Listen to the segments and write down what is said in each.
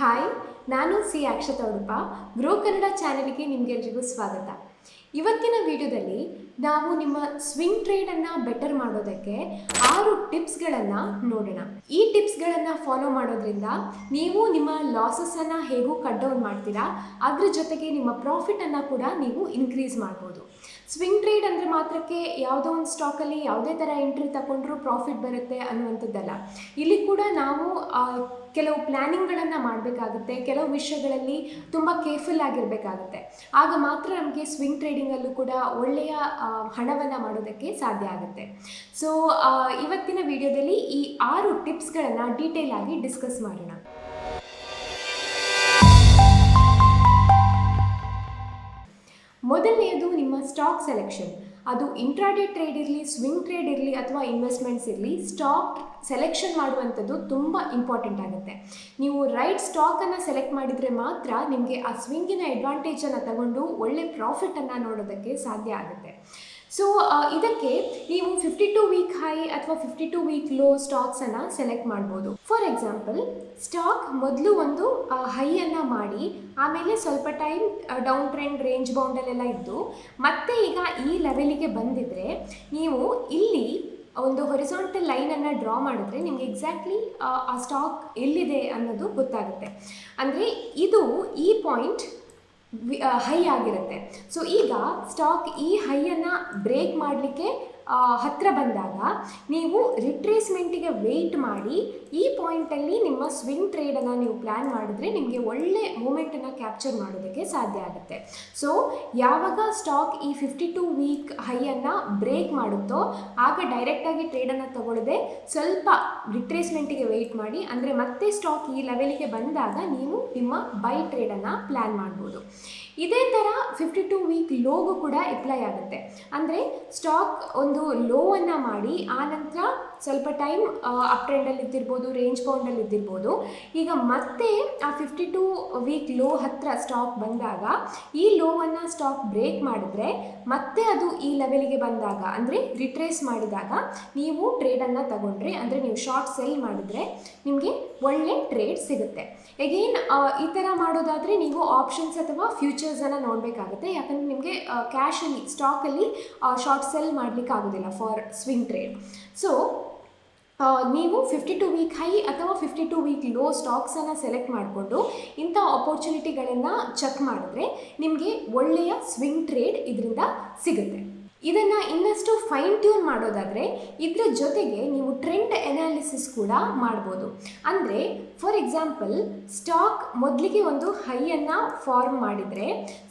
Hi, ನಾನು C Akshata Udupa. Grow Kannada ಚಾನೆಲ್ಗೆ ನಿಮಗೆಲ್ರಿಗೂ ಸ್ವಾಗತ. ಇವತ್ತಿನ ವಿಡಿಯೋದಲ್ಲಿ ನಾವು ನಿಮ್ಮ ಸ್ವಿಂಗ್ ಟ್ರೇಡನ್ನು ಬೆಟರ್ ಮಾಡೋದಕ್ಕೆ 6 ಟಿಪ್ಸ್ಗಳನ್ನು ನೋಡೋಣ. ಈ ಟಿಪ್ಸ್ಗಳನ್ನು ಫಾಲೋ ಮಾಡೋದ್ರಿಂದ ನೀವು ನಿಮ್ಮ ಲಾಸಸ್ಸನ್ನು ಹೇಗೂ ಕಟ್ ಡೌನ್ ಮಾಡ್ತೀರಾ, ಅದ್ರ ಜೊತೆಗೆ ನಿಮ್ಮ ಪ್ರಾಫಿಟನ್ನು ಕೂಡ ನೀವು ಇನ್ಕ್ರೀಸ್ ಮಾಡ್ಬೋದು. ಸ್ವಿಂಗ್ ಟ್ರೇಡ್ ಅಂದರೆ ಮಾತ್ರಕ್ಕೆ ಯಾವುದೋ ಒಂದು ಸ್ಟಾಕಲ್ಲಿ ಯಾವುದೇ ಥರ ಎಂಟ್ರಿ ತಗೊಂಡ್ರೂ ಪ್ರಾಫಿಟ್ ಬರುತ್ತೆ ಅನ್ನುವಂಥದ್ದಲ್ಲ. ಇಲ್ಲಿ ಕೂಡ ನಾವು ಕೆಲವು ಪ್ಲ್ಯಾನಿಂಗ್ಗಳನ್ನು ಮಾಡಬೇಕಾಗುತ್ತೆ, ಕೆಲವು ವಿಷಯಗಳಲ್ಲಿ ತುಂಬ ಕೇರ್ಫುಲ್ ಆಗಿರಬೇಕಾಗುತ್ತೆ. ಆಗ ಮಾತ್ರ ನಮಗೆ ಸ್ವಿಂಗ್ ಟ್ರೇಡಿಂಗಲ್ಲೂ ಕೂಡ ಒಳ್ಳೆಯ ಹಣವನ್ನು ಮಾಡೋದಕ್ಕೆ ಸಾಧ್ಯ ಆಗುತ್ತೆ. ಸೊ ಇವತ್ತಿನ ವಿಡಿಯೋದಲ್ಲಿ ಈ 6 ಟಿಪ್ಸ್ಗಳನ್ನು ಡೀಟೇಲ್ ಆಗಿ ಡಿಸ್ಕಸ್ ಮಾಡೋಣ. ಮೊದಲನೆಯದು ನಿಮ್ಮ ಸ್ಟಾಕ್ ಸೆಲೆಕ್ಷನ್. ಅದು ಇಂಟ್ರಾಡೇ ಟ್ರೇಡ್ ಇರಲಿ, ಸ್ವಿಂಗ್ ಟ್ರೇಡ್ ಇರಲಿ ಅಥವಾ ಇನ್ವೆಸ್ಟ್ಮೆಂಟ್ಸ್ ಇರಲಿ, ಸ್ಟಾಕ್ ಸೆಲೆಕ್ಷನ್ ಮಾಡುವಂಥದ್ದು ತುಂಬ ಇಂಪಾರ್ಟೆಂಟ್ ಆಗುತ್ತೆ. ನೀವು ರೈಟ್ ಸ್ಟಾಕನ್ನು ಸೆಲೆಕ್ಟ್ ಮಾಡಿದರೆ ಮಾತ್ರ ನಿಮಗೆ ಆ ಸ್ವಿಂಗಿನ ಅಡ್ವಾಂಟೇಜನ್ನು ತಗೊಂಡು ಒಳ್ಳೆ ಪ್ರಾಫಿಟನ್ನು ನೋಡೋದಕ್ಕೆ ಸಾಧ್ಯ ಆಗುತ್ತೆ. ಸೊ ಇದಕ್ಕೆ ನೀವು 52 ವೀಕ್ ಹೈ ಅಥವಾ 52 ವೀಕ್ ಲೋ ಸ್ಟಾಕ್ಸನ್ನು ಸೆಲೆಕ್ಟ್ ಮಾಡ್ಬೋದು. ಫಾರ್ ಎಕ್ಸಾಂಪಲ್, ಸ್ಟಾಕ್ ಮೊದಲು ಒಂದು ಹೈಯನ್ನು ಮಾಡಿ ಆಮೇಲೆ ಸ್ವಲ್ಪ ಟೈಮ್ ಡೌನ್ ಟ್ರೆಂಡ್ ರೇಂಜ್ ಬೌಂಡಲ್ಲೆಲ್ಲ ಇದ್ದು ಮತ್ತೆ ಈಗ ಈ ಲೆವೆಲಿಗೆ ಬಂದಿದ್ದರೆ ನೀವು ಇಲ್ಲಿ ಒಂದು ಹೊರಿಸಾಂಟಲ್ ಲೈನನ್ನು ಡ್ರಾ ಮಾಡಿದ್ರೆ ನಿಮಗೆ ಎಕ್ಸಾಕ್ಟ್ಲಿ ಆ ಸ್ಟಾಕ್ ಎಲ್ಲಿದೆ ಅನ್ನೋದು ಗೊತ್ತಾಗುತ್ತೆ. ಅಂದರೆ ಇದು ಈ ಪಾಯಿಂಟ್ ಹೈ ಆಗಿರುತ್ತೆ. ಸೊ ಈಗ ಸ್ಟಾಕ್ ಈ ಹೈಯನ್ನು ಬ್ರೇಕ್ ಮಾಡಲಿಕ್ಕೆ ಹತ್ತಿರ ಬಂದಾಗ ನೀವು ರಿಟ್ರೇಸ್ಮೆಂಟಿಗೆ ವೆಯ್ಟ್ ಮಾಡಿ ಈ ಪಾಯಿಂಟಲ್ಲಿ ನಿಮ್ಮ ಸ್ವಿಂಗ್ ಟ್ರೇಡನ್ನು ನೀವು ಪ್ಲ್ಯಾನ್ ಮಾಡಿದ್ರೆ ನಿಮಗೆ ಒಳ್ಳೆ ಮೂಮೆಂಟನ್ನು ಕ್ಯಾಪ್ಚರ್ ಮಾಡೋದಕ್ಕೆ ಸಾಧ್ಯ ಆಗುತ್ತೆ. ಸೊ ಯಾವಾಗ ಸ್ಟಾಕ್ ಈ 52 ವೀಕ್ ಹೈಯನ್ನು ಬ್ರೇಕ್ ಮಾಡುತ್ತೋ ಆಗ ಡೈರೆಕ್ಟಾಗಿ ಟ್ರೇಡನ್ನು ತಗೊಳ್ಳದೆ ಸ್ವಲ್ಪ ರಿಟ್ರೇಸ್ಮೆಂಟಿಗೆ ವೆಯ್ಟ್ ಮಾಡಿ, ಅಂದರೆ ಮತ್ತೆ ಸ್ಟಾಕ್ ಈ ಲೆವೆಲಿಗೆ ಬಂದಾಗ ನೀವು ನಿಮ್ಮ ಬೈ ಟ್ರೇಡನ್ನು ಪ್ಲ್ಯಾನ್ ಮಾಡ್ಬೋದು. ಇದೇ ಥರ 52 ವೀಕ್ ಲೋಗೂ ಕೂಡ ಅಪ್ಲೈ ಆಗುತ್ತೆ. ಅಂದರೆ ಸ್ಟಾಕ್ ಒಂದು ಲೋವನ್ನು ಮಾಡಿ ಆನಂತರ ಸ್ವಲ್ಪ ಟೈಮ್ ಅಪ್ ಟ್ರೆಂಡಲ್ಲಿ ಇದ್ದಿರ್ಬೋದು, ರೇಂಜ್ ಬೌಂಡಲ್ಲಿ ಇದ್ದಿರ್ಬೋದು. ಈಗ ಮತ್ತೆ ಆ 52 ವೀಕ್ ಲೋ ಹತ್ತಿರ ಸ್ಟಾಕ್ ಬಂದಾಗ ಈ ಲೋವನ್ನು ಸ್ಟಾಕ್ ಬ್ರೇಕ್ ಮಾಡಿದ್ರೆ ಮತ್ತೆ ಅದು ಈ ಲೆವೆಲಿಗೆ ಬಂದಾಗ, ಅಂದರೆ ರಿಟ್ರೇಸ್ ಮಾಡಿದಾಗ ನೀವು ಟ್ರೇಡನ್ನು ತಗೊಂಡ್ರೆ, ಅಂದರೆ ನೀವು ಶಾರ್ಟ್ ಸೆಲ್ ಮಾಡಿದರೆ ನಿಮಗೆ ಒಳ್ಳೆ ಟ್ರೇಡ್ ಸಿಗುತ್ತೆ. ಎಗೇನ್ ಈ ಥರ ಮಾಡೋದಾದರೆ ನೀವು ಆಪ್ಷನ್ಸ್ ಅಥವಾ ಫ್ಯೂಚರ್ಸನ್ನು ನೋಡಬೇಕಾಗುತ್ತೆ. ಯಾಕಂದರೆ ನಿಮಗೆ ಕ್ಯಾಶಲ್ಲಿ ಸ್ಟಾಕಲ್ಲಿ ಶಾರ್ಟ್ ಸೆಲ್ ಮಾಡಲಿಕ್ಕೆ ಆಗೋದಿಲ್ಲ ಫಾರ್ ಸ್ವಿಂಗ್ ಟ್ರೇಡ್. ಸೊ ನೀವು 52 ವೀಕ್ ಹೈ ಅಥವಾ 52 ವೀಕ್ ಲೋ ಸ್ಟಾಕ್ಸನ್ನು ಸೆಲೆಕ್ಟ್ ಮಾಡಿಕೊಂಡು ಇಂಥ ಆಪರ್ಚುನಿಟಿಗಳನ್ನು ಚೆಕ್ ಮಾಡಿದ್ರೆ ನಿಮಗೆ ಒಳ್ಳೆಯ ಸ್ವಿಂಗ್ ಟ್ರೇಡ್ ಇದರಿಂದ ಸಿಗುತ್ತೆ. ಇದನ್ನು ಇನ್ನಷ್ಟು ಫೈನ್ ಟ್ಯೂನ್ ಮಾಡೋದಾದರೆ ಇದರ ಜೊತೆಗೆ ನೀವು ಟ್ರೆಂಡ್ ಅನಾಲಿಸಿಸ್ ಕೂಡ ಮಾಡ್ಬೋದು. ಅಂದರೆ ಫಾರ್ ಎಕ್ಸಾಂಪಲ್, ಸ್ಟಾಕ್ ಮೊದಲಿಗೆ ಒಂದು ಹೈಯನ್ನು ಫಾರ್ಮ್ ಮಾಡಿದರೆ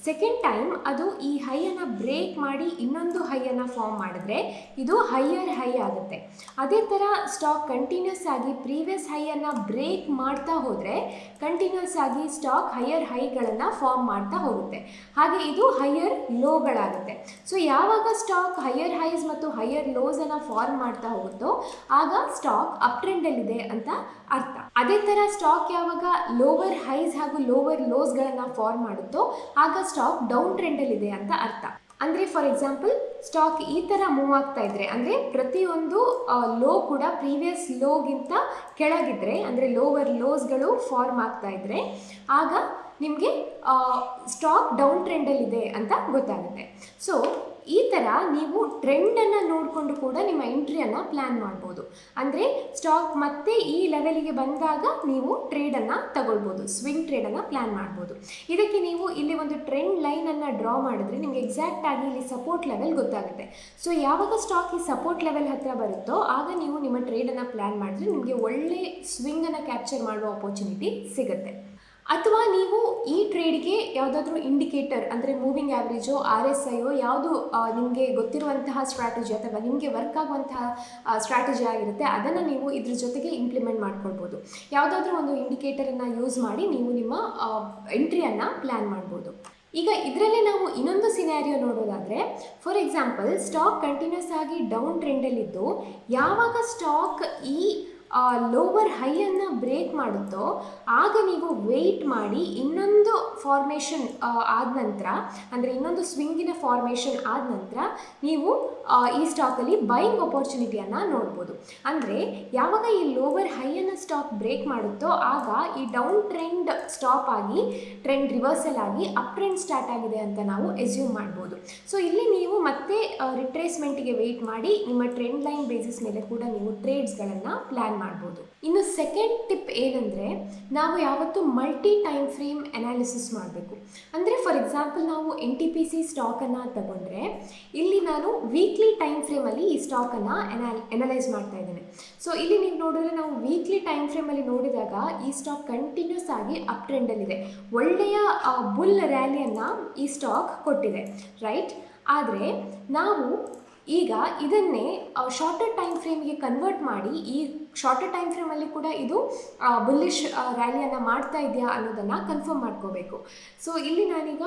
ಸೆಕೆಂಡ್ ಟೈಮ್ ಅದು ಈ ಹೈಯನ್ನು ಬ್ರೇಕ್ ಮಾಡಿ ಇನ್ನೊಂದು ಹೈಯನ್ನು ಫಾರ್ಮ್ ಮಾಡಿದ್ರೆ ಇದು ಹೈಯರ್ ಹೈ ಆಗುತ್ತೆ. ಅದೇ ಥರ ಸ್ಟಾಕ್ ಕಂಟಿನ್ಯೂಸ್ ಆಗಿ ಪ್ರೀವಿಯಸ್ ಹೈಯನ್ನು ಬ್ರೇಕ್ ಮಾಡ್ತಾ ಹೋದರೆ ಕಂಟಿನ್ಯೂಸ್ ಆಗಿ ಸ್ಟಾಕ್ ಹೈಯರ್ ಹೈಗಳನ್ನು ಫಾರ್ಮ್ ಮಾಡ್ತಾ ಹೋಗುತ್ತೆ. ಹಾಗೆ ಇದು ಹೈಯರ್ ಲೋಗಳಾಗುತ್ತೆ. ಸೊ ಯಾವಾಗ ಸ್ಟಾಕ್ ಹೈಯರ್ ಹೈಸ್ ಮತ್ತು ಹೈಯರ್ ಲೋಸನ್ನು ಫಾರ್ಮ್ ಮಾಡ್ತಾ ಹೋಗುತ್ತೋ ಆಗ ಸ್ಟಾಕ್ ಅಪ್ ಟ್ರೆಂಡಲ್ಲಿದೆ ಅಂತ ಅರ್ಥ. ಅದೇ ಥರ ಸ್ಟಾಕ್ ಯಾವಾಗ ಲೋವರ್ ಹೈಸ್ ಹಾಗೂ ಲೋವರ್ ಲೋಸ್ಗಳನ್ನು ಫಾರ್ಮ್ ಮಾಡುತ್ತೋ ಆಗ ಸ್ಟಾಕ್ ಡೌನ್ ಟ್ರೆಂಡಲ್ಲಿದೆ ಅಂತ ಅರ್ಥ. ಅಂದರೆ ಫಾರ್ ಎಕ್ಸಾಂಪಲ್, ಸ್ಟಾಕ್ ಈ ಥರ ಮೂವ್ ಆಗ್ತಾ ಇದ್ದರೆ, ಅಂದರೆ ಪ್ರತಿಯೊಂದು ಲೋ ಕೂಡ ಪ್ರೀವಿಯಸ್ ಲೋಗಿಂತ ಕೆಳಗಿದ್ರೆ, ಅಂದರೆ ಲೋವರ್ ಲೋಸ್ಗಳು ಫಾರ್ಮ್ ಆಗ್ತಾ ಇದ್ದರೆ ಆಗ ನಿಮಗೆ ಸ್ಟಾಕ್ ಡೌನ್ ಟ್ರೆಂಡಲ್ಲಿದೆ ಅಂತ ಗೊತ್ತಾಗುತ್ತೆ. ಸೊ ಈ ಥರ ನೀವು ಟ್ರೆಂಡನ್ನು ನೋಡಿಕೊಂಡು ಕೂಡ ನಿಮ್ಮ ಎಂಟ್ರಿಯನ್ನು ಪ್ಲ್ಯಾನ್ ಮಾಡ್ಬೋದು. ಅಂದರೆ ಸ್ಟಾಕ್ ಮತ್ತೆ ಈ ಲೆವೆಲಿಗೆ ಬಂದಾಗ ನೀವು ಟ್ರೇಡನ್ನು ತಗೊಳ್ಬೋದು, ಸ್ವಿಂಗ್ ಟ್ರೇಡನ್ನು ಪ್ಲ್ಯಾನ್ ಮಾಡ್ಬೋದು. ಇದಕ್ಕೆ ನೀವು ಇಲ್ಲಿ ಒಂದು ಟ್ರೆಂಡ್ ಲೈನನ್ನು ಡ್ರಾ ಮಾಡಿದ್ರೆ ನಿಮಗೆ ಎಕ್ಸಾಕ್ಟಾಗಿ ಇಲ್ಲಿ ಸಪೋರ್ಟ್ ಲೆವೆಲ್ ಗೊತ್ತಾಗುತ್ತೆ. ಸೊ ಯಾವಾಗ ಸ್ಟಾಕ್ ಈ ಸಪೋರ್ಟ್ ಲೆವೆಲ್ ಹತ್ತಿರ ಬರುತ್ತೋ ಆಗ ನೀವು ನಿಮ್ಮ ಟ್ರೇಡನ್ನು ಪ್ಲ್ಯಾನ್ ಮಾಡಿದ್ರೆ ನಿಮಗೆ ಒಳ್ಳೆ ಸ್ವಿಂಗನ್ನು ಕ್ಯಾಪ್ಚರ್ ಮಾಡುವ ಆಪರ್ಚುನಿಟಿ ಸಿಗುತ್ತೆ. ಅಥವಾ ನೀವು ಈ ಟ್ರೇಡ್ಗೆ ಯಾವುದಾದ್ರೂ ಇಂಡಿಕೇಟರ್, ಅಂದರೆ ಮೂವಿಂಗ್ ಆ್ಯಾವ್ರೇಜೋ RSIಯೋ ಯಾವುದು ನಿಮಗೆ ಗೊತ್ತಿರುವಂತಹ ಸ್ಟ್ರಾಟಜಿ ಅಥವಾ ನಿಮಗೆ ವರ್ಕ್ ಆಗುವಂತಹ ಸ್ಟ್ರಾಟಜಿ ಆಗಿರುತ್ತೆ ಅದನ್ನು ನೀವು ಇದ್ರ ಜೊತೆಗೆ ಇಂಪ್ಲಿಮೆಂಟ್ ಮಾಡ್ಕೊಳ್ಬೋದು. ಯಾವುದಾದ್ರೂ ಒಂದು ಇಂಡಿಕೇಟರನ್ನು ಯೂಸ್ ಮಾಡಿ ನೀವು ನಿಮ್ಮ ಎಂಟ್ರಿಯನ್ನು ಪ್ಲ್ಯಾನ್ ಮಾಡ್ಬೋದು. ಈಗ ಇದರಲ್ಲೇ ನಾವು ಇನ್ನೊಂದು ಸಿನಾರಿಯೋ ನೋಡೋದಾದರೆ, ಫಾರ್ ಎಕ್ಸಾಂಪಲ್, ಸ್ಟಾಕ್ ಕಂಟಿನ್ಯೂಸ್ ಆಗಿ ಡೌನ್ ಟ್ರೆಂಡಲ್ಲಿದ್ದು ಯಾವಾಗ ಸ್ಟಾಕ್ ಈ ಲೋವರ್ ಹೈಯನ್ನು ಬ್ರೇಕ್ ಮಾಡುತ್ತೋ ಆಗ ನೀವು ವೆಯ್ಟ್ ಮಾಡಿ ಇನ್ನೊಂದು ಫಾರ್ಮೇಷನ್ ಆದ ನಂತರ, ಅಂದರೆ ಇನ್ನೊಂದು ಸ್ವಿಂಗಿನ ಫಾರ್ಮೇಷನ್ ಆದ ನಂತರ ನೀವು ಈ ಸ್ಟಾಕಲ್ಲಿ ಬೈಯಿಂಗ್ ಅಪರ್ಚುನಿಟಿಯನ್ನು ನೋಡ್ಬೋದು. ಅಂದರೆ ಯಾವಾಗ ಈ ಲೋವರ್ ಹೈಯನ್ನು ಸ್ಟಾಕ್ ಬ್ರೇಕ್ ಮಾಡುತ್ತೋ ಆಗ ಈ ಡೌನ್ ಟ್ರೆಂಡ್ ಸ್ಟಾಪ್ ಆಗಿ ಟ್ರೆಂಡ್ ರಿವರ್ಸಲ್ ಆಗಿ ಅಪ್ ಟ್ರೆಂಡ್ ಸ್ಟಾರ್ಟ್ ಆಗಿದೆ ಅಂತ ನಾವು ಎಸ್ಯೂಮ್ ಮಾಡ್ಬೋದು. ಸೊ ಇಲ್ಲಿ ನೀವು ಮತ್ತೆ ರಿಟ್ರೇಸ್ಮೆಂಟಿಗೆ ವೆಯ್ಟ್ ಮಾಡಿ ನಿಮ್ಮ ಟ್ರೆಂಡ್ ಲೈನ್ ಬೇಸಿಸ್ ಮೇಲೆ ಕೂಡ ನೀವು ಟ್ರೇಡ್ಸ್ಗಳನ್ನು ಪ್ಲ್ಯಾನ್ ಮಾಡ್ಬೋದು. ಇನ್ನು ಸೆಕೆಂಡ್ ಟಿಪ್ ಏನಂದರೆ, ನಾವು ಯಾವತ್ತೂ ಮಲ್ಟಿ ಟೈಮ್ ಫ್ರೇಮ್ ಅನಾಲಿಸಿಸ್ ಮಾಡಬೇಕು. ಅಂದರೆ ಫಾರ್ ಎಕ್ಸಾಂಪಲ್ ನಾವು NTPC ಸ್ಟಾಕನ್ನು ತಗೊಂಡ್ರೆ ಇಲ್ಲಿ ನಾನು ವೀಕ್ಲಿ ಟೈಮ್ ಫ್ರೇಮಲ್ಲಿ ಈ ಸ್ಟಾಕನ್ನು ಅನಲೈಸ್ ಮಾಡ್ತಾ ಇದ್ದೇನೆ. ಸೊ ಇಲ್ಲಿ ನೀವು ನೋಡಿದ್ರೆ ನಾವು ವೀಕ್ಲಿ ಟೈಮ್ ಫ್ರೇಮಲ್ಲಿ ನೋಡಿದಾಗ ಈ ಸ್ಟಾಕ್ ಕಂಟಿನ್ಯೂಸ್ ಆಗಿ ಅಪ್ ಟ್ರೆಂಡಲ್ಲಿದೆ, ಒಳ್ಳೆಯ ಬುಲ್ ರ್ಯಾಲಿಯನ್ನು ಈ ಸ್ಟಾಕ್ ಕೊಟ್ಟಿದೆ, ರೈಟ್? ಆದರೆ ನಾವು ಈಗ ಇದನ್ನೇ ಶಾರ್ಟರ್ ಟೈಮ್ ಫ್ರೇಮ್ಗೆ ಕನ್ವರ್ಟ್ ಮಾಡಿ ಈ ಶಾರ್ಟರ್ ಟೈಮ್ ಫ್ರೇಮಲ್ಲಿ ಕೂಡ ಇದು ಬುಲ್ಲಿಶ್ ರ್ಯಾಲಿಯನ್ನು ಮಾಡ್ತಾ ಇದೆಯಾ ಅನ್ನೋದನ್ನು ಕನ್ಫರ್ಮ್ ಮಾಡ್ಕೋಬೇಕು. ಸೊ ಇಲ್ಲಿ ನಾನೀಗ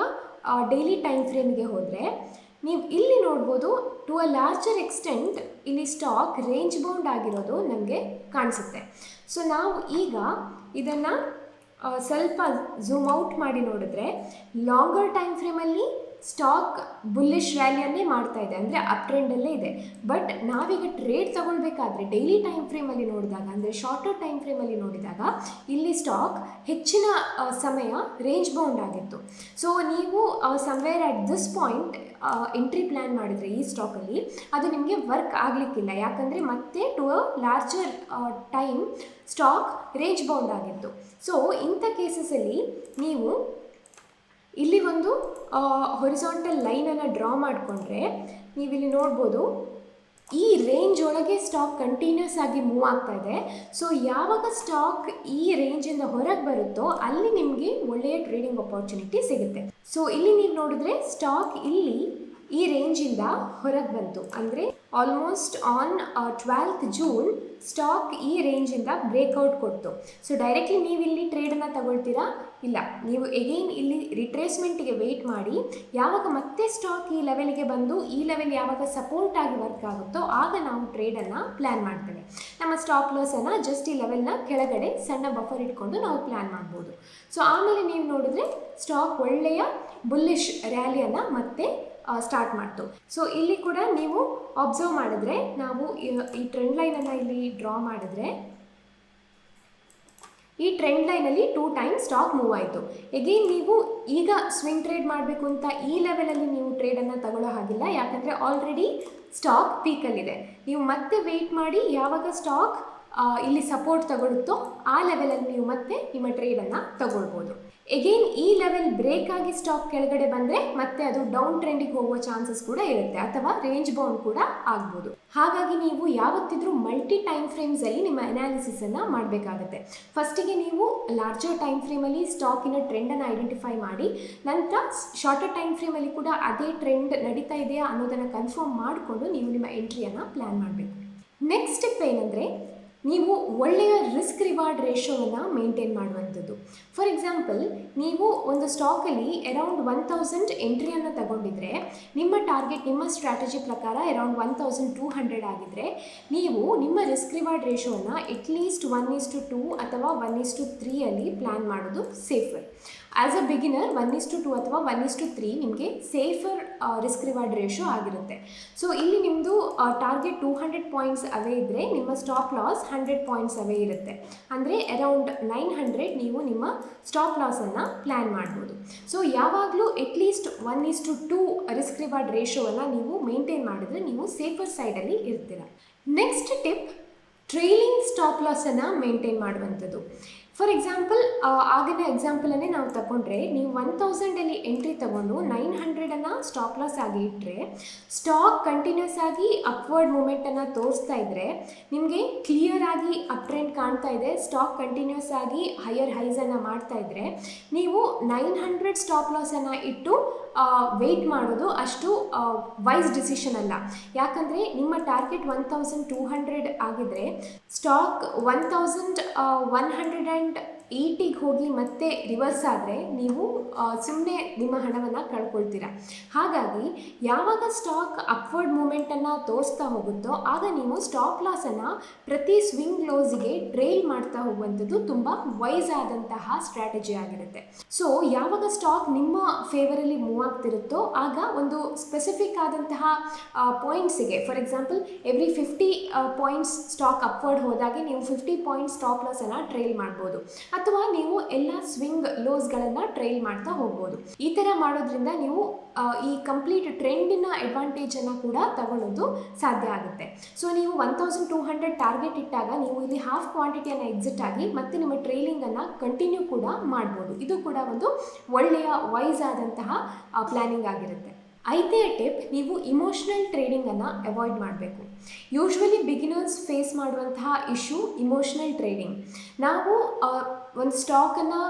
ಡೈಲಿ ಟೈಮ್ ಫ್ರೇಮ್ಗೆ ಹೋದರೆ ನೀವು ಇಲ್ಲಿ ನೋಡ್ಬೋದು, ಟು ಅ ಲಾರ್ಜರ್ ಎಕ್ಸ್ಟೆಂಟ್ ಇಲ್ಲಿ ಸ್ಟಾಕ್ ರೇಂಜ್ ಬೌಂಡ್ ಆಗಿರೋದು ನಮಗೆ ಕಾಣಿಸುತ್ತೆ. ಸೊ ನಾವು ಈಗ ಇದನ್ನು ಸ್ವಲ್ಪ ಝೂಮ್ ಔಟ್ ಮಾಡಿ ನೋಡಿದ್ರೆ ಲಾಂಗರ್ ಟೈಮ್ ಫ್ರೇಮಲ್ಲಿ ಸ್ಟಾಕ್ ಬುಲ್ಲಿಶ್ ರ್ಯಾಲಿಯನ್ನೇ ಮಾಡ್ತಾ ಇದೆ, ಅಂದರೆ ಅಪ್ ಟ್ರೆಂಡಲ್ಲೇ ಇದೆ. ಬಟ್ ನಾವೀಗ ಟ್ರೇಡ್ ತಗೊಳ್ಬೇಕಾದ್ರೆ ಡೈಲಿ ಟೈಮ್ ಫ್ರೇಮಲ್ಲಿ ನೋಡಿದಾಗ, ಅಂದರೆ ಶಾರ್ಟರ್ ಟೈಮ್ ಫ್ರೇಮಲ್ಲಿ ನೋಡಿದಾಗ ಇಲ್ಲಿ ಸ್ಟಾಕ್ ಹೆಚ್ಚಿನ ಸಮಯ ರೇಂಜ್ ಬೌಂಡ್ ಆಗಿತ್ತು. ಸೊ ನೀವು somewhere at this point entry plan ಮಾಡಿದರೆ ಈ ಸ್ಟಾಕಲ್ಲಿ ಅದು ನಿಮಗೆ ವರ್ಕ್ ಆಗಲಿಕ್ಕಿಲ್ಲ. ಯಾಕಂದರೆ ಮತ್ತೆ to a larger time stock range bound ಆಗಿತ್ತು. ಸೊ ಇಂಥ ಕೇಸಸಲ್ಲಿ ನೀವು ಇಲ್ಲಿ ಒಂದು ಹೊರಿಸಾಂಟಲ್ ಲೈನನ್ನು ಡ್ರಾ ಮಾಡಿಕೊಂಡ್ರೆ ನೀವಿಲ್ಲಿ ನೋಡ್ಬೋದು, ಈ ರೇಂಜ್ ಒಳಗೆ ಸ್ಟಾಕ್ ಕಂಟಿನ್ಯೂಸ್ ಆಗಿ ಮೂವ್ ಆಗ್ತಾ ಇದೆ. ಸೊ ಯಾವಾಗ ಸ್ಟಾಕ್ ಈ ರೇಂಜಿಂದ ಹೊರಗೆ ಬರುತ್ತೋ ಅಲ್ಲಿ ನಿಮಗೆ ಒಳ್ಳೆಯ ಟ್ರೇಡಿಂಗ್ ಅಪರ್ಚುನಿಟಿ ಸಿಗುತ್ತೆ. ಸೊ ಇಲ್ಲಿ ನೀವು ನೋಡಿದ್ರೆ ಸ್ಟಾಕ್ ಇಲ್ಲಿ ಈ ರೇಂಜಿಂದ ಹೊರಗೆ ಬಂತು, ಅಂದರೆ almost on 12th June stock ಈ ರೇಂಜಿಂದ ಬ್ರೇಕ್ಔಟ್ ಕೊಡ್ತು. ಸೊ ಡೈರೆಕ್ಟ್ಲಿ ನೀವು ಇಲ್ಲಿ ಟ್ರೇಡನ್ನು ತಗೊಳ್ತೀರಾ? ಇಲ್ಲ, ನೀವು ಎಗೈನ್ ಇಲ್ಲಿ ರಿಟ್ರೇಸ್ಮೆಂಟಿಗೆ ವೆಯ್ಟ್ ಮಾಡಿ ಯಾವಾಗ ಮತ್ತೆ ಸ್ಟಾಕ್ ಈ ಲೆವೆಲ್ಗೆ ಬಂದು ಈ ಲೆವೆಲ್ ಯಾವಾಗ ಸಪೋರ್ಟ್ ಆಗಿ ವರ್ಕ್ ಆಗುತ್ತೋ ಆಗ ನಾವು ಟ್ರೇಡನ್ನು ಪ್ಲ್ಯಾನ್ ಮಾಡ್ತೇವೆ. ನಮ್ಮ ಸ್ಟಾಪ್ ಲಾಸನ್ನು ಜಸ್ಟ್ ಈ ಲೆವೆಲ್ನ ಕೆಳಗಡೆ ಸಣ್ಣ ಬಫರ್ ಇಟ್ಕೊಂಡು ನಾವು ಪ್ಲ್ಯಾನ್ ಮಾಡ್ಬೋದು. ಸೊ ಆಮೇಲೆ ನೀವು ನೋಡಿದ್ರೆ ಸ್ಟಾಕ್ ಒಳ್ಳೆಯ ಬುಲ್ಲಿಶ್ ರ್ಯಾಲಿಯನ್ನು ಮತ್ತೆ ಸ್ಟಾರ್ಟ್ ಮಾಡ್ತು. ಸೊ ಇಲ್ಲಿ ಕೂಡ ನೀವು ಅಬ್ಸರ್ವ್ ಮಾಡಿದ್ರೆ ನಾವು ಈ ಟ್ರೆಂಡ್ ಲೈನನ್ನು ಇಲ್ಲಿ ಡ್ರಾ ಮಾಡಿದ್ರೆ ಈ ಟ್ರೆಂಡ್ ಲೈನಲ್ಲಿ 2 ಟೈಮ್ ಸ್ಟಾಕ್ ಮೂವ್ ಆಯಿತು. ಎಗೇನ್ ನೀವು ಈಗ ಸ್ವಿಂಗ್ ಟ್ರೇಡ್ ಮಾಡಬೇಕು ಅಂತ ಈ ಲೆವೆಲಲ್ಲಿ ನೀವು ಟ್ರೇಡನ್ನು ತಗೊಳ್ಳೋ ಹಾಗಿಲ್ಲ, ಯಾಕಂದರೆ ಆಲ್ರೆಡಿ ಸ್ಟಾಕ್ ಪೀಕಲ್ಲಿದೆ. ನೀವು ಮತ್ತೆ ವೆಯ್ಟ್ ಮಾಡಿ ಯಾವಾಗ ಸ್ಟಾಕ್ ಇಲ್ಲಿ ಸಪೋರ್ಟ್ ತಗೊಳುತ್ತೋ ಆ ಲೆವೆಲಲ್ಲಿ ನೀವು ಮತ್ತೆ ನಿಮ್ಮ ಟ್ರೇಡನ್ನು ತಗೊಳ್ಬೋದು. ಎಗೇನ್ ಈ ಲೆವೆಲ್ ಬ್ರೇಕ್ ಆಗಿ ಸ್ಟಾಕ್ ಕೆಳಗಡೆ ಬಂದರೆ ಮತ್ತೆ ಅದು ಡೌನ್ ಟ್ರೆಂಡಿಗೆ ಹೋಗುವ ಚಾನ್ಸಸ್ ಕೂಡ ಇರುತ್ತೆ, ಅಥವಾ ರೇಂಜ್ ಬೌಂಡ್ ಕೂಡ ಆಗ್ಬೋದು. ಹಾಗಾಗಿ ನೀವು ಯಾವತ್ತಿದ್ರೂ ಮಲ್ಟಿ ಟೈಮ್ ಫ್ರೇಮ್ಸಲ್ಲಿ ನಿಮ್ಮ ಅನಾಲಿಸಿಸನ್ನು ಮಾಡಬೇಕಾಗುತ್ತೆ. ಫಸ್ಟಿಗೆ ನೀವು ಲಾರ್ಜರ್ ಟೈಮ್ ಫ್ರೇಮಲ್ಲಿ ಸ್ಟಾಕಿನ ಟ್ರೆಂಡನ್ನು ಐಡೆಂಟಿಫೈ ಮಾಡಿ, ನಂತರ ಶಾರ್ಟರ್ ಟೈಮ್ ಫ್ರೇಮಲ್ಲಿ ಕೂಡ ಅದೇ ಟ್ರೆಂಡ್ ನಡೀತಾ ಇದೆಯಾ ಅನ್ನೋದನ್ನು ಕನ್ಫರ್ಮ್ ಮಾಡಿಕೊಂಡು ನೀವು ನಿಮ್ಮ ಎಂಟ್ರಿಯನ್ನು ಪ್ಲ್ಯಾನ್ ಮಾಡಬೇಕು. ನೆಕ್ಸ್ಟ್ ಸ್ಟೆಪ್ ಏನಂದರೆ, ನೀವು ಒಳ್ಳೆಯ ರಿಸ್ಕ್ ರಿವಾರ್ಡ್ ರೇಷೋವನ್ನು ಮೇಂಟೈನ್ ಮಾಡುವಂಥದ್ದು. ಫಾರ್ ಎಕ್ಸಾಂಪಲ್, ನೀವು ಒಂದು ಸ್ಟಾಕಲ್ಲಿ ಅರೌಂಡ್ 1000 ಎಂಟ್ರಿಯನ್ನು ತಗೊಂಡಿದ್ರೆ ನಿಮ್ಮ ಟಾರ್ಗೆಟ್ ನಿಮ್ಮ ಸ್ಟ್ರಾಟಜಿ ಪ್ರಕಾರ ಅರೌಂಡ್ 1200 ಆಗಿದ್ದರೆ ನೀವು ನಿಮ್ಮ ರಿಸ್ಕ್ ರಿವಾರ್ಡ್ ರೇಷೋವನ್ನು ಅಟ್ಲೀಸ್ಟ್ 1:2 ಅಥವಾ 1:3 ಅಲ್ಲಿ ಪ್ಲ್ಯಾನ್ ಮಾಡೋದು ಸೇಫರ್. ಆ್ಯಸ್ ಅ ಬಿಗಿನರ್ 1:2 ಅಥವಾ 1:3 ನಿಮಗೆ ಸೇಫರ್ ರಿಸ್ಕ್ ರಿವಾರ್ಡ್ ರೇಷೋ ಆಗಿರುತ್ತೆ. ಸೊ ಇಲ್ಲಿ ನಿಮ್ಮದು ಟಾರ್ಗೆಟ್ 200 ಪಾಯಿಂಟ್ಸ್ ಅವೇ ಇದ್ದರೆ ನಿಮ್ಮ ಸ್ಟಾಪ್ ಲಾಸ್ 100 ಪಾಯಿಂಟ್ಸ್ ಅವೇ ಇರುತ್ತೆ. ಅಂದರೆ ಅರೌಂಡ್ 900 ನೀವು ನಿಮ್ಮ ಸ್ಟಾಪ್ ಲಾಸನ್ನು ಪ್ಲ್ಯಾನ್ ಮಾಡ್ಬೋದು. ಸೊ ಯಾವಾಗಲೂ ಅಟ್ಲೀಸ್ಟ್ 1:2 ರಿಸ್ಕ್ ರಿವಾರ್ಡ್ ರೇಷೋವನ್ನು ನೀವು ಮೇಂಟೈನ್ ಮಾಡಿದ್ರೆ ನೀವು ಸೇಫರ್ ಸೈಡಲ್ಲಿ ಇರ್ತೀರ. ನೆಕ್ಸ್ಟ್ ಟಿಪ್, ಟ್ರೈಲಿಂಗ್ ಸ್ಟಾಪ್ ಲಾಸನ್ನು ಮೇಂಟೈನ್ ಮಾಡುವಂಥದ್ದು. ಫಾರ್ ಎಕ್ಸಾಂಪಲ್, ಆಗಿನ ಎಕ್ಸಾಂಪಲನ್ನೇ ನಾವು ತಗೊಂಡ್ರೆ, ನೀವು 1000 ಎಂಟ್ರಿ ತಗೊಂಡು 900 ಸ್ಟಾಪ್ ಲಾಸ್ ಆಗಿ ಇಟ್ಟರೆ ಸ್ಟಾಕ್ ಕಂಟಿನ್ಯೂಸ್ ಆಗಿ ಅಪ್ವರ್ಡ್ ಮೂಮೆಂಟನ್ನು ತೋರಿಸ್ತಾ ಇದ್ದರೆ ನಿಮಗೆ ಕ್ಲಿಯರ್ ಆಗಿ ಅಪ್ ಟ್ರೆಂಡ್ ಕಾಣ್ತಾ ಇದೆ, ಸ್ಟಾಕ್ ಕಂಟಿನ್ಯೂಸ್ ಆಗಿ ಹೈಯರ್ ಹೈಸನ್ನು ಮಾಡ್ತಾ ಇದ್ದರೆ ನೀವು 900 ಸ್ಟಾಪ್ ಲಾಸನ್ನು ಇಟ್ಟು ವೆಯ್ಟ್ ಮಾಡೋದು ಅಷ್ಟು ವೈಸ್ ಡಿಸಿಷನ್ ಅಲ್ಲ. ಯಾಕಂದರೆ ನಿಮ್ಮ ಟಾರ್ಗೆಟ್ 1200 ಆಗಿದ್ದರೆ ಸ್ಟಾಕ್ 1100 80ಗೆ ಹೋಗಿ ಮತ್ತೆ ರಿವರ್ಸ್ ಆದರೆ ನೀವು ಸುಮ್ಮನೆ ನಿಮ್ಮ ಹಣವನ್ನು ಕಳ್ಕೊಳ್ತೀರಾ. ಹಾಗಾಗಿ ಯಾವಾಗ ಸ್ಟಾಕ್ ಅಪ್ವರ್ಡ್ ಮೂಮೆಂಟನ್ನು ತೋರಿಸ್ತಾ ಹೋಗುತ್ತೋ ಆಗ ನೀವು ಸ್ಟಾಪ್ ಲಾಸನ್ನು ಪ್ರತಿ ಸ್ವಿಂಗ್ ಲೋಸಿಗೆ ಟ್ರೇಲ್ ಮಾಡ್ತಾ ಹೋಗುವಂಥದ್ದು ತುಂಬ ವೈಸ್ ಆದಂತಹ ಸ್ಟ್ರಾಟಜಿ ಆಗಿರುತ್ತೆ. ಸೊ ಯಾವಾಗ ಸ್ಟಾಕ್ ನಿಮ್ಮ ಫೇವರಲ್ಲಿ ಮೂವ್ ಆಗ್ತಿರುತ್ತೋ ಆಗ ಒಂದು ಸ್ಪೆಸಿಫಿಕ್ ಆದಂತಹ ಪಾಯಿಂಟ್ಸಿಗೆ, for example every 50 points stock upward ಹೋದಾಗೆ ನೀವು 50 ಪಾಯಿಂಟ್ಸ್ ಸ್ಟಾಪ್ ಲಾಸನ್ನು ಟ್ರೇಲ್ ಮಾಡ್ಬೋದು, ಅಥವಾ ನೀವು ಎಲ್ಲ ಸ್ವಿಂಗ್ ಲೋಸ್ಗಳನ್ನು ಟ್ರೇಲ್ ಮಾಡ್ತಾ ಹೋಗ್ಬೋದು. ಈ ಥರ ಮಾಡೋದ್ರಿಂದ ನೀವು ಈ ಕಂಪ್ಲೀಟ್ ಟ್ರೆಂಡಿನ ಅಡ್ವಾಂಟೇಜನ್ನು ಕೂಡ ತಗೊಳ್ಳೋದು ಸಾಧ್ಯ ಆಗುತ್ತೆ. ಸೊ ನೀವು 1200 ಟಾರ್ಗೆಟ್ ಇಟ್ಟಾಗ ನೀವು ಇಲ್ಲಿ ಹಾಫ್ ಕ್ವಾಂಟಿಟಿಯನ್ನು ಎಕ್ಸಿಟ್ ಆಗಿ ಮತ್ತೆ ನಿಮ್ಮ ಟ್ರೇಲಿಂಗನ್ನು ಕಂಟಿನ್ಯೂ ಕೂಡ ಮಾಡ್ಬೋದು. ಇದು ಕೂಡ ಒಂದು ಒಳ್ಳೆಯ ವೈಸ್ ಆದಂತಹ ಪ್ಲ್ಯಾನಿಂಗ್ ಆಗಿರುತ್ತೆ. 5ನೇ ಟಿಪ್, ನೀವು ಇಮೋಷ್ನಲ್ ಟ್ರೇಡಿಂಗನ್ನು ಅವಾಯ್ಡ್ ಮಾಡಬೇಕು. ಯೂಶ್ವಲಿ ಬಿಗಿನರ್ಸ್ ಫೇಸ್ ಮಾಡುವಂತಹ ಇಶ್ಯೂ ಇಮೋಷ್ನಲ್ ಟ್ರೇಡಿಂಗ್. ನಾವು ಒಂದು ಸ್ಟಾಕನ್ನು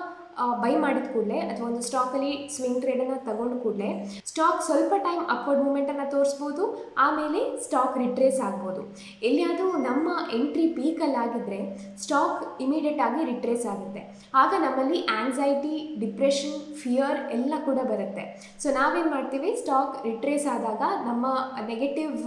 ಬೈ ಮಾಡಿದ ಕೂಡಲೇ ಅಥವಾ ಒಂದು ಸ್ಟಾಕಲ್ಲಿ ಸ್ವಿಂಗ್ ಟ್ರೇಡನ್ನು ತಗೊಂಡು ಕೂಡಲೇ ಸ್ಟಾಕ್ ಸ್ವಲ್ಪ ಟೈಮ್ ಅಪ್ವರ್ಡ್ ಮೂಮೆಂಟನ್ನು ತೋರಿಸ್ಬೋದು, ಆಮೇಲೆ ಸ್ಟಾಕ್ ರಿಟ್ರೇಸ್ ಆಗ್ಬೋದು. ಎಲ್ಲಿಯಾದರೂ ನಮ್ಮ ಎಂಟ್ರಿ ಪೀಕಲ್ಲಾಗಿದ್ದರೆ ಸ್ಟಾಕ್ ಇಮಿಡಿಯೇಟ್ ಆಗಿ ರಿಟ್ರೇಸ್ ಆಗುತ್ತೆ. ಆಗ ನಮ್ಮಲ್ಲಿ ಆಂಗ್ಸೈಟಿ, ಡಿಪ್ರೆಷನ್, ಫಿಯರ್ ಎಲ್ಲ ಕೂಡ ಬರುತ್ತೆ. ಸೊ ನಾವೇನು ಮಾಡ್ತೀವಿ, ಸ್ಟಾಕ್ ರಿಟ್ರೇಸ್ ಆದಾಗ ನಮ್ಮ ನೆಗೆಟಿವ್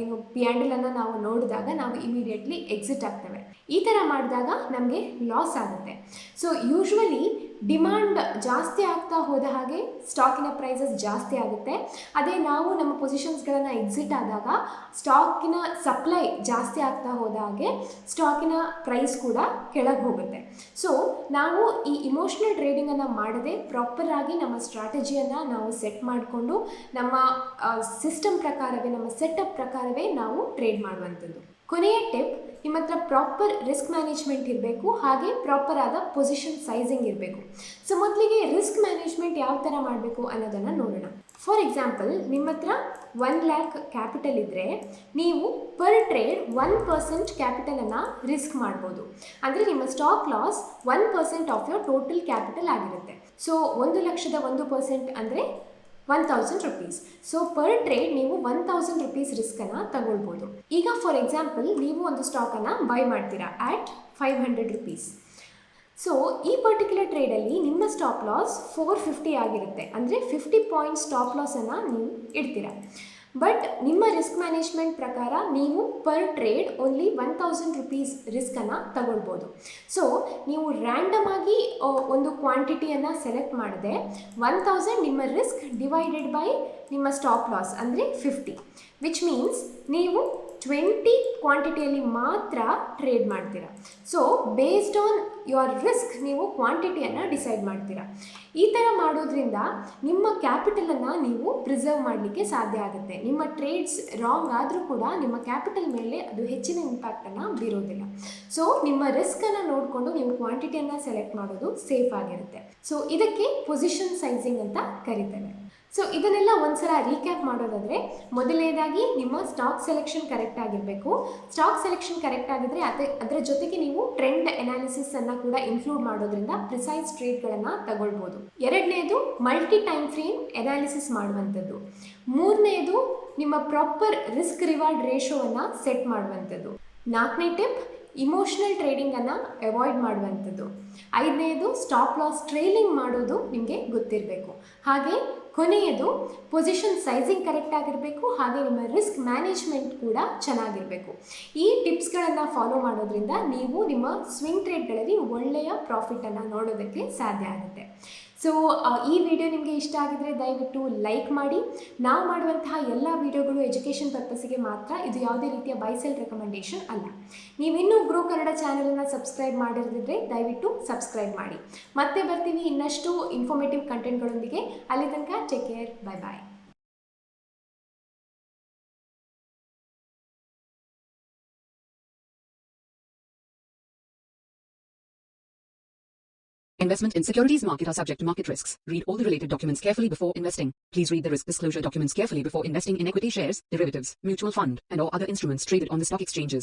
ಏನು ಪಿಯಾಂಡಲನ್ನು ನಾವು ನೋಡಿದಾಗ ನಾವು ಇಮಿಡಿಯೇಟ್ಲಿ ಎಕ್ಸಿಟ್ ಆಗ್ತೇವೆ. ಈ ಥರ ಮಾಡಿದಾಗ ನಮಗೆ ಲಾಸ್ ಆಗುತ್ತೆ. ಸೊ ಯೂಶ್ವಲಿ ಡಿಮಾಂಡ್ ಜಾಸ್ತಿ ಆಗ್ತಾ ಹೋದ ಹಾಗೆ ಸ್ಟಾಕಿನ ಪ್ರೈಸಸ್ ಜಾಸ್ತಿ ಆಗುತ್ತೆ. ಅದೇ ನಾವು ನಮ್ಮ ಪೊಸಿಷನ್ಸ್ಗಳನ್ನು ಎಕ್ಸಿಟ್ ಆದಾಗ ಸ್ಟಾಕಿನ ಸಪ್ಲೈ ಜಾಸ್ತಿ ಆಗ್ತಾ ಹೋದ ಹಾಗೆ ಸ್ಟಾಕಿನ ಪ್ರೈಸ್ ಕೂಡ ಕೆಳಗೆ ಹೋಗುತ್ತೆ. ಸೊ ನಾವು ಈ ಇಮೋಷ್ನಲ್ ಟ್ರೇಡಿಂಗನ್ನು ಮಾಡದೆ ಪ್ರಾಪರಾಗಿ ನಮ್ಮ ಸ್ಟ್ರಾಟಜಿಯನ್ನು ನಾವು ಸೆಟ್ ಮಾಡಿಕೊಂಡು ನಮ್ಮ ಸಿಸ್ಟಮ್ ಪ್ರಕಾರವೇ, ನಮ್ಮ ಸೆಟಪ್ ಪ್ರಕಾರವೇ ನಾವು ಟ್ರೇಡ್ ಮಾಡುವಂಥದ್ದು. ಕೊನೆಯ ಟಿಪ್, ನಿಮ್ಮ ಹತ್ರ ಪ್ರಾಪರ್ ರಿಸ್ಕ್ ಮ್ಯಾನೇಜ್ಮೆಂಟ್ ಇರಬೇಕು, ಹಾಗೆ ಪ್ರಾಪರ್ ಆದ ಪೊಸಿಷನ್ ಸೈಜಿಂಗ್ ಇರಬೇಕು. ಸೊ ಮೊದಲಿಗೆ ರಿಸ್ಕ್ ಮ್ಯಾನೇಜ್ಮೆಂಟ್ ಯಾವ ಥರ ಮಾಡಬೇಕು ಅನ್ನೋದನ್ನು ನೋಡೋಣ. ಫಾರ್ ಎಕ್ಸಾಂಪಲ್, ನಿಮ್ಮ ಹತ್ರ 1 lakh ಕ್ಯಾಪಿಟಲ್ ಇದ್ದರೆ ನೀವು ಪರ್ ಟ್ರೇಡ್ 1% ಕ್ಯಾಪಿಟಲನ್ನು ರಿಸ್ಕ್ ಮಾಡ್ಬೋದು. ಅಂದರೆ ನಿಮ್ಮ stop loss 1% of your total capital ಆಗಿರುತ್ತೆ. ಸೊ 1,00,000ದ 1% ಅಂದರೆ 1000 rupees. ಸೊ ಪರ್ ಟ್ರೇಡ್ ನೀವು 1000 rupees ರಿಸ್ಕನ್ನು ತಗೊಳ್ಬೋದು. ಈಗ ಫಾರ್ ಎಕ್ಸಾಂಪಲ್, ನೀವು ಒಂದು ಸ್ಟಾಕನ್ನು ಬೈ ಮಾಡ್ತೀರಾ ಆಟ್ 500 rupees. ಸೊ ಈ ಪರ್ಟಿಕ್ಯುಲರ್ ಟ್ರೇಡಲ್ಲಿ ನಿಮ್ಮ ಸ್ಟಾಪ್ ಲಾಸ್ 450 ಆಗಿರುತ್ತೆ. ಅಂದರೆ 50 ಪಾಯಿಂಟ್ ಸ್ಟಾಪ್ ಲಾಸನ್ನು ನೀವು ಇಡ್ತೀರಾ. ಬಟ್ ನಿಮ್ಮ ರಿಸ್ಕ್ ಮ್ಯಾನೇಜ್ಮೆಂಟ್ ಪ್ರಕಾರ ನೀವು ಪರ್ ಟ್ರೇಡ್ ಓನ್ಲಿ 1000 rupees ರಿಸ್ಕನ್ನು ತಗೊಳ್ಬೋದು. ಸೊ ನೀವು ರ್ಯಾಂಡಮ್ ಆಗಿ ಒಂದು ಕ್ವಾಂಟಿಟಿಯನ್ನು ಸೆಲೆಕ್ಟ್ ಮಾಡಿದೆ 1000 ನಿಮ್ಮ ರಿಸ್ಕ್ ಡಿವೈಡೆಡ್ ಬೈ ನಿಮ್ಮ ಸ್ಟಾಪ್ ಲಾಸ್ ಅಂದರೆ 50, ವಿಚ್ ಮೀನ್ಸ್ ನೀವು 20 ಕ್ವಾಂಟಿಟಿಯಲ್ಲಿ ಮಾತ್ರ ಟ್ರೇಡ್ ಮಾಡ್ತೀರಾ. So based on your risk ನೀವು ಕ್ವಾಂಟಿಟಿಯನ್ನು ಡಿಸೈಡ್ ಮಾಡ್ತೀರಾ. ಈ ಥರ ಮಾಡೋದ್ರಿಂದ ನಿಮ್ಮ ಕ್ಯಾಪಿಟಲನ್ನು ನೀವು ಪ್ರಿಸರ್ವ್ ಮಾಡಲಿಕ್ಕೆ ಸಾಧ್ಯ ಆಗುತ್ತೆ. ನಿಮ್ಮ ಟ್ರೇಡ್ಸ್ ರಾಂಗ್ ಆದರೂ ಕೂಡ ನಿಮ್ಮ ಕ್ಯಾಪಿಟಲ್ ಮೇಲೆ ಅದು ಹೆಚ್ಚಿನ ಇಂಪ್ಯಾಕ್ಟನ್ನು ಬೀರೋದಿಲ್ಲ. ಸೊ ನಿಮ್ಮ ರಿಸ್ಕನ್ನು ನೋಡಿಕೊಂಡು ನೀವು ಕ್ವಾಂಟಿಟಿಯನ್ನು ಸೆಲೆಕ್ಟ್ ಮಾಡೋದು ಸೇಫ್ ಆಗಿರುತ್ತೆ. ಸೊ ಇದಕ್ಕೆ ಪೊಸಿಷನ್ ಸೈಜಿಂಗ್ ಅಂತ ಕರೀತಾರೆ. ಸೊ ಇದನ್ನೆಲ್ಲ ಒಂದ್ಸಲ ರೀಕ್ಯಾಪ್ ಮಾಡೋದಾದರೆ, ಮೊದಲನೇದಾಗಿ ನಿಮ್ಮ ಸ್ಟಾಕ್ ಸೆಲೆಕ್ಷನ್ ಕರೆಕ್ಟ್ ಆಗಿರಬೇಕು. ಸ್ಟಾಕ್ ಸೆಲೆಕ್ಷನ್ ಕರೆಕ್ಟ್ ಆಗಿದ್ದರೆ ಅದರ ಜೊತೆಗೆ ನೀವು ಟ್ರೆಂಡ್ ಅನಾಲಿಸಿಸನ್ನು ಕೂಡ ಇನ್ಕ್ಲೂಡ್ ಮಾಡೋದ್ರಿಂದ ಪ್ರಿಸೈಸ್ ಟ್ರೇಡ್ಗಳನ್ನು ತಗೊಳ್ಬೋದು. ಎರಡನೇದು ಮಲ್ಟಿ ಟೈಮ್ ಫ್ರೇಮ್ ಅನಾಲಿಸಿಸ್ ಮಾಡುವಂಥದ್ದು. ಮೂರನೇದು ನಿಮ್ಮ ಪ್ರಾಪರ್ ರಿಸ್ಕ್ ರಿವಾರ್ಡ್ ರೇಷೋವನ್ನು ಸೆಟ್ ಮಾಡುವಂಥದ್ದು. 4ನೇ ಟಿಪ್, ಇಮೋಷ್ನಲ್ ಟ್ರೇಡಿಂಗನ್ನು ಅವಾಯ್ಡ್ ಮಾಡುವಂಥದ್ದು. 5ನೇದು ಸ್ಟಾಪ್ ಲಾಸ್ ಟ್ರೇಲಿಂಗ್ ಮಾಡೋದು ನಿಮಗೆ ಗೊತ್ತಿರಬೇಕು. ಹಾಗೆ ಕೊನೆಯದು ಪೊಸಿಷನ್ ಸೈಜಿಂಗ್ ಕರೆಕ್ಟ್ ಆಗಿರಬೇಕು, ಹಾಗೆ ನಿಮ್ಮ ರಿಸ್ಕ್ ಮ್ಯಾನೇಜ್ಮೆಂಟ್ ಕೂಡ ಚೆನ್ನಾಗಿರಬೇಕು. ಈ ಟಿಪ್ಸ್ಗಳನ್ನು ಫಾಲೋ ಮಾಡೋದ್ರಿಂದ ನೀವು ನಿಮ್ಮ ಸ್ವಿಂಗ್ ಟ್ರೇಡ್ಗಳಲ್ಲಿ ಒಳ್ಳೆಯ ಪ್ರಾಫಿಟನ್ನು ನೋಡೋದಕ್ಕೆ ಸಾಧ್ಯ ಆಗುತ್ತೆ. ಸೊ ಈ ವಿಡಿಯೋ ನಿಮಗೆ ಇಷ್ಟ ಆಗಿದರೆ ದಯವಿಟ್ಟು ಲೈಕ್ ಮಾಡಿ. ನಾವು ಮಾಡುವಂತಹ ಎಲ್ಲ ವಿಡಿಯೋಗಳು ಎಜುಕೇಷನ್ ಪರ್ಪಸ್ಸಿಗೆ ಮಾತ್ರ, ಇದು ಯಾವುದೇ ರೀತಿಯ ಬೈ ಸೆಲ್ ರೆಕಮೆಂಡೇಷನ್ ಅಲ್ಲ. ನೀವಿನ್ನೂ ಗ್ರೋ ಕನ್ನಡ ಚಾನಲನ್ನು ಸಬ್ಸ್ಕ್ರೈಬ್ ಮಾಡಿರದಿದ್ದರೆ ದಯವಿಟ್ಟು ಸಬ್ಸ್ಕ್ರೈಬ್ ಮಾಡಿ. ಮತ್ತೆ ಬರ್ತೀವಿ ಇನ್ನಷ್ಟು ಇನ್ಫಾರ್ಮೇಟಿವ್ ಕಂಟೆಂಟ್ಗಳೊಂದಿಗೆ. ಅಲ್ಲಿ ತನಕ take care, bye bye. Investment in securities market are subject to market risks. Read all the related documents carefully before investing. Please read the risk disclosure documents carefully before investing in equity shares, derivatives, mutual fund, and or other instruments traded on the stock exchanges.